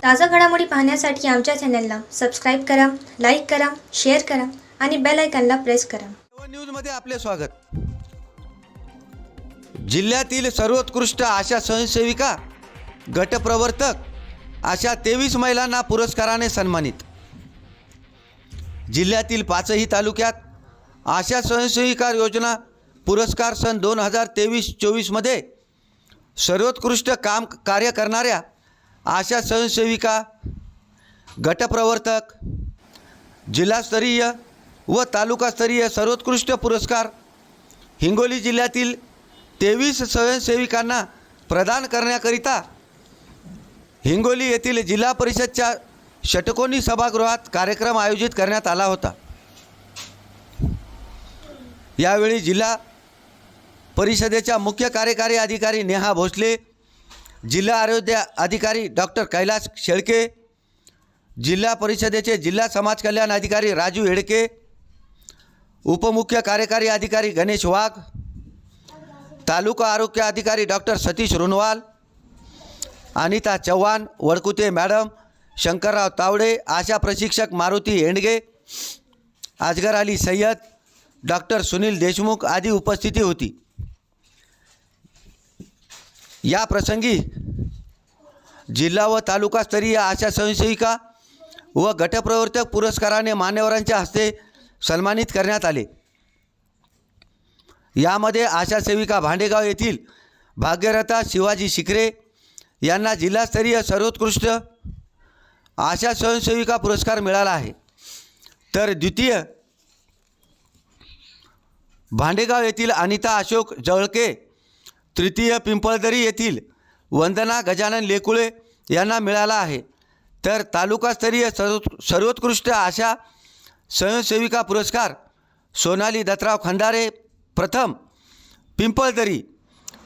ताज़ा घडामोडी पाहण्यासाठी आमच्या चॅनलला सबस्क्राईब करा, लाईक करा, शेअर करा आणि बेल आयकॉनला प्रेस करा. न्यूजमध्ये आपले स्वागत. जिल्ह्यातील सर्वोत्कृष्ट आशा स्वयंसेविका गटप्रवर्तक अशा 23 महिलांना पुरस्काराने सन्मानित. जिल्ह्यातील 5ही तालुक्यात आशा स्वयंसेविका योजना पुरस्कार सन 2023-24 मध्ये सर्वोत्कृष्ट कार्य करणाऱ्या आशा स्वयंसेविका गटप्रवर्तक जिल्हास्तरीय व तालुकास्तरीय सर्वोत्कृष्ट पुरस्कार हिंगोली जिल्ह्यातील 23 स्वयंसेविकांना प्रदान करण्याकरिता हिंगोली येथील जिल्हा परिषदच्या षटकोनी सभागृहात कार्यक्रम आयोजित करण्यात आला होता. यावेळी जिल्हा परिषदेच्या मुख्य कार्यकारी अधिकारी नेहा भोसले, जिल्हा आरोग्य अधिकारी डॉक्टर कैलास शेळके, जिल्हा परिषदेचे जिल्हा समाज कल्याण अधिकारी राजू हेडके, उपमुख्य कार्यकारी अधिकारी गणेश वाघ, तालुका आरोग्य अधिकारी डॉक्टर सतीश रुनवाल, अनिता चव्हाण, वडकुते मॅडम, शंकरराव तावडे, आशा प्रशिक्षक मारुती हेंडगे, अजगर अली सय्यद, डॉक्टर सुनील देशमुख आदी उपस्थिती होती. या प्रसंगी जिल्हा व तालुकास्तरीय आशा स्वयंसेविका व गटप्रवर्तक पुरस्काराने मान्यवरांच्या हस्ते सन्मानित करण्यात आले. यामध्ये आशा सेविका भांडेगाव येथील भाग्यरथा शिवाजी शिखरे यांना जिल्हास्तरीय सर्वोत्कृष्ट आशा स्वयंसेविका पुरस्कार मिळाला आहे. तर द्वितीय भांडेगाव येथील अनिता अशोक जवळके, तृतीय पिंपळदरी येथील वंदना गजानन लेकुळे यांना मिळाला आहे. तर तालुकास्तरीय सर्वोत्कृष्ट आशा स्वयंसेविका पुरस्कार सोनाली दत्तराव खंदारे प्रथम पिंपळदरी,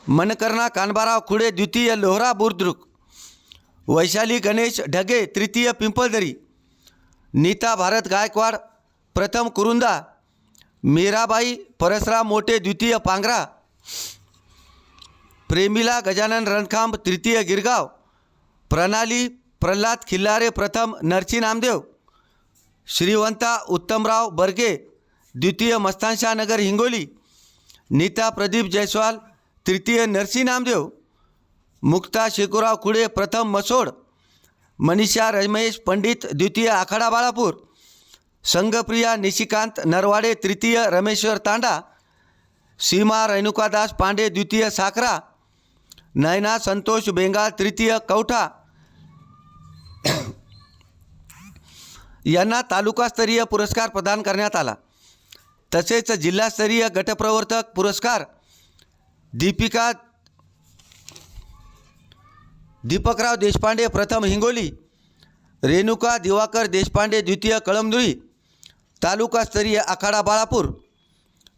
मनकर्णा कानबाराव खुडे द्वितीय लोहरा बुद्रुक, वैशाली गणेश ढगे तृतीय पिंपळदरी, नीता भारत गायकवाड प्रथम कुरुंदा, मीराबाई परसराव मोठे द्वितीय पांगरा, प्रेमिला गजानन रणखांब तृतीय गिरगाव, प्रणाली प्रल्हाद खिल्लारे प्रथम नरसी नामदेव, श्रीवंता उत्तमराव बर्गे द्वितीय मस्तानशाह नगर हिंगोली, नीता प्रदीप जयस्वाल तृतीय नरसी नामदेव, मुक्ता शेखुराव खुडे प्रथम मसोड, मनीषा रमेश पंडित द्वितीय आखाडा बाळापूर, संगप्रिया निशिकांत नरवाडे तृतीय रमेश्वर तांडा, सीमा रेणुकादास पांडे द्वितीय साखरा, नयना संतोष बेंगाल तृतीय कवठा यांना तालुकास्तरीय पुरस्कार प्रदान करण्यात आला. तसेच जिल्हास्तरीय गटप्रवर्तक पुरस्कार दीपकराव देशपांडे प्रथम हिंगोली, रेणुका दिवाकर देशपांडे द्वितीय कळमनुरी, तालुकास्तरीय आखाडा बाळापूर,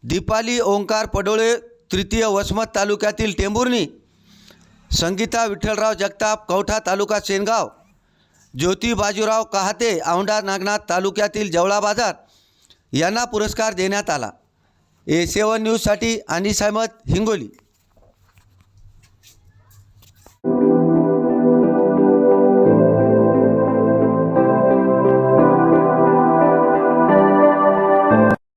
दीपाली ओंकार पडोळे तृतीय वसमत तालुक्यातील टेंभुर्णी, संगीता विठ्ठलराव जगताप कवठा तालुका सेनगाव, ज्योती बाजीराव कहाते औंढा नागनाथ तालुक्यातील जवळा बाजार यांना पुरस्कार देण्यात आला. A7 न्यूजसाठी अनिस अहमद हिंगोली.